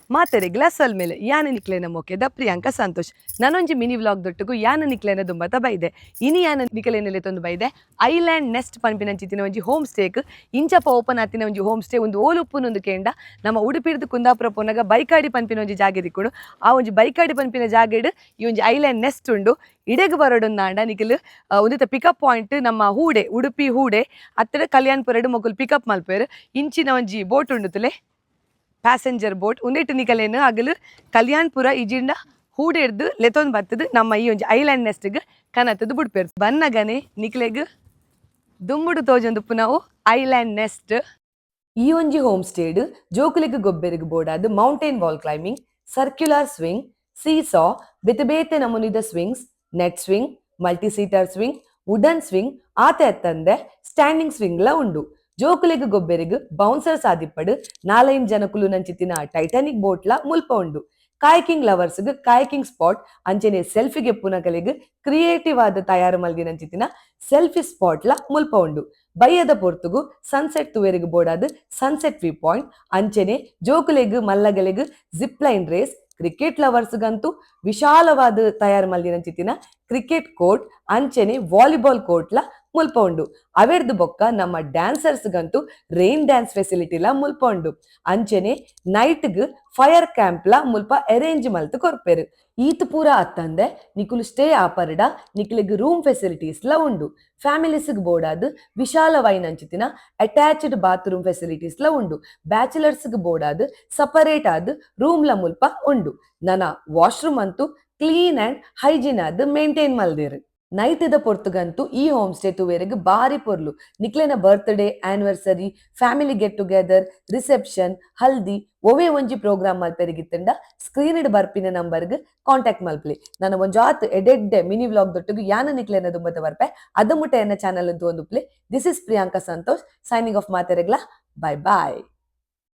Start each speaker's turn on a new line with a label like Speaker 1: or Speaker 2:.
Speaker 1: ಮಾತೆರೆಗ್ಲ ಅಸಲ್ ಮೇಲೆ ಯಾನ ನಿಕ್ಲೆನ ಮೊಕೆದ ಪ್ರಿಯಾಂಕ ಸಂತೋಷ್ ನನೊಂಜಿ ಮಿನಿ ವ್ಲಾಗ್ ದೊಟ್ಟುಗು ಯಾನ ನಿಕ್ಲೆನ ದುಂಬತ ಬೈದೆ ಇನಿ ಯಾನ ನಿಕಲೆನೆಲೆ ತೊಂದು ಬೈದೆ ಐಲ್ಯಾಂಡ್ ನೆಸ್ಟ್ ಪನ್ಪಿನಂಚಿತ್ತಿನ ಒಂಜಿ ಹೋಮ್ ಸ್ಟೇಕ್ ಇಂಚಪ್ಪ ಓಪನ್ ಆತಿನ ಒಂಜಿ ಹೋಮ್ ಸ್ಟೇ ಒಂದು ಓಲುಪ್ಪುನೊಂದು ಕೇಂಡ ನಮ್ಮ ಉಡುಪಿರ್ದು ಕುಂದಾಪುರ ಪೋನಾಗ ಬೈಕಾಡಿ ಪನ್ಪಿನ ಒಂಜಿ ಜಾಗೆ ದಿಕ್ಕುಂಡು ಆ ಒಂಜಿ ಬೈಕಾಡಿ ಪನ್ಪಿನ ಜಾಗೆಡ್ ಈ ಒಂಜಿ ಐಲ್ಯಾಂಡ್ ನೆಸ್ಟ್ ಉಂಡು ಇಡೆಗ್ ಬರೋಡೊಂದಾಂಡ ನಿಖಿಲ್ ಒಂದಿತ್ತ ಪಿಕಪ್ ಪಾಯಿಂಟ್ ನಮ್ಮ ಹೂಡೆ ಉಡುಪಿ ಹೂಡೆ ಅತ್ತಡ ಕಲ್ಯಾಣ್ಪುರಡು ಮೊಕುಲು ಪಿಕಪ್ ಮಲ್ಪೇರು ಇಂಚಿನ ಒಂಜಿ ಬೋಟ್ ಉಂಡು ತುಲೆ ಪ್ಯಾಸೆಂಜರ್ ಬೋಟ್ ಉಂದೆಟ್ಟು ನಿಕಲೇನು ಆಗಲು ಕಲ್ಯಾಣ್ಪುರ ಇಜಿಂಡ ಹೂಡೆರ್ದು ಲೆತೊಂದು ಬರ್ತದು ನಮ್ಮ ಈ ಒಂಜಿ ಐಲ್ಯಾಂಡ್ ನೆಸ್ಟ್ಗೆ ಕನತದು ಬುಡ್ಪೇರು ಬನ್ನಗನೆ ನಿಕ್ಲೆಗ್ ದುಂಬುಡು ತೋಜೊಂದುಪ್ಪು ನಾವು ಐಲ್ಯಾಂಡ್ ನೆಸ್ಟ್ ಈ ಒಂಜಿ ಹೋಮ್ ಸ್ಟೇಡ್ ಜೋಕುಲೆಗ್ ಗೊಬ್ಬೆರೆಗ್ ಬೋಡಾದು mountain wall climbing circular swing seesaw ಬೇತೆ ಬೇತೆ ನಮೂನಿದ swings net swing multi seater swing wooden swing ಆತೆ ಅತ್ತಂದೆ ಸ್ಟ್ಯಾಂಡಿಂಗ್ ಸ್ವಿಂಗ್ಲ ಉಂಡು ಜೋಕುಲೆಗ್ ಗೊಬ್ಬೆರೆಗ್ ಬೌನ್ಸರ್ ಸಾದಿಪ್ಪಡು 4 ಜನಕುಲು ನಂಚಿತ್ತಿನ ಟೈಟಾನಿಕ್ ಬೋಟ್ಲ ಮುಲ್ಪ ಉಂಡು ಕಾಯಕಿಂಗ್ ಲವರ್ಸ್ಗ್ ಕಾಯಕಿಂಗ್ ಸ್ಪಾಟ್ ಅಂಚನೆ ಸೆಲ್ಫಿಗೆ ಪುನಕಲೆಗ್ ಕ್ರಿಯೇಟಿವ್ ಆದ ತಯಾರು ಮಲ್ದಿನಂಚಿತ್ತಿನ ಸೆಲ್ಫಿ ಸ್ಪಾಟ್ಲ ಮುಲ್ಪ ಉಂಡು ಬಯ್ಯದ ಪೊರ್ತುಗು ಸನ್ಸೆಟ್ ತುವೆರೆಗ್ ಬೋಡಾದ್ ಸನ್ಸೆಟ್ ವ್ಯೂ ಪಾಯಿಂಟ್ ಅಂಚನೆ ಜೋಕುಲೆಗ್ ಮಲ್ಲಗಲೆಗ್ ಜಿಪ್ ಲೈನ್ ರೇಸ್ ಕ್ರಿಕೆಟ್ ಲವರ್ಸ್ಗಂತೂ ವಿಶಾಲವಾದ ತಯಾರು ಮಲ್ದಿನಂಚಿತ್ತಿನ ಕ್ರಿಕೆಟ್ ಕೋರ್ಟ್ ಅಂಚನೆ ವಾಲಿಬಾಲ್ ಕೋರ್ಟ್ಲ ಮುಲ್ಪ ಉಂಡು ಅವೆರ್ದು ಬೊಕ್ಕ ನಮ್ಮ ಡ್ಯಾನ್ಸರ್ಸ್ಗಂತೂ ರೈನ್ ಡ್ಯಾನ್ಸ್ ಫೆಸಿಲಿಟಿಲ ಮುಲ್ಪ ಉಂಡು ಅಂಚನೆ ನೈಟ್ಗ್ ಫೈರ್ ಕ್ಯಾಂಪ್ಲ ಮುಲ್ಪ ಅರೇಂಜ್ ಮಲ್ತ್ ಕೊರ್ಪೆರು ಈತ್ ಪೂರ ಅತ್ತಂದೆ ನಿಕುಲು ಸ್ಟೇ ಆಪರ್ಡ ನಿಕ್ಲೆಗ್ ರೂಮ್ ಫೆಸಿಲಿಟೀಸ್ಲ ಉಂಡು ಫ್ಯಾಮಿಲೀಸ್ಗ್ ಬೋಡಾದ್ ವಿಶಾಲವೈನಂಚಿತ್ತಿನ ಅಟ್ಯಾಚ್ಡ್ ಬಾತ್ರೂಮ್ ಫೆಸಿಲಿಟೀಸ್ಲ ಉಂಡು ಬ್ಯಾಚುಲರ್ಸ್ಗ್ ಬೋಡಾದ್ ಸಪರೇಟ್ ಆದ್ ರೂಮ್ಲ ಮುಲ್ಪ ಉಂಡು ನನ ವಾಶ್ರೂಮ್ ಅಂತೂ ಕ್ಲೀನ್ ಅಂಡ್ ಹೈಜೀನ್ ಆದ್ ಮೇಂಟೈನ್ ಮಲ್ದೆರ್ ನೈಟ್ದ ಪೊರ್ತುಗಂತೂ ಈ ಹೋಮ್ ಸ್ಟೇ ತುವೆರೆಗ್ ಬಾರಿ ಪೊರ್ಲು ನಿಕ್ಲೆನ birthday anniversary family get together reception haldi ಒವೆ ಒಂಜಿ ಪ್ರೋಗ್ರಾಮ್ ಮಲ್ಪೆರಿಗಿತ್ತಂಡ ಸ್ಕ್ರೀನ್ಡ್ ಬರ್ಪಿನ ನಂಬರ್ಗ್ ಕಾಂಟ್ಯಾಕ್ಟ್ ಮಲ್ಪಲಿ ನಾನು ಒಂಜಾತ್ ಎಡೆಡ್ಡೆ ಮಿನಿ ವ್ಲಾಗ್ ದೊಟ್ಟುಗು ಯಾನ ನಿಕ್ಲೆನ ದುಂಬತ ಬರ್ಪೆ ಅದು ಮುಟ್ಟ ಎನ್ನ ಚಾನಲ್ ಅಂತ ಒಂದುಪ್ಲೆ this is Priyanka Santosh signing off ಮಾತೆರೆಗ್ಲ ಬೈ ಬಾಯ್.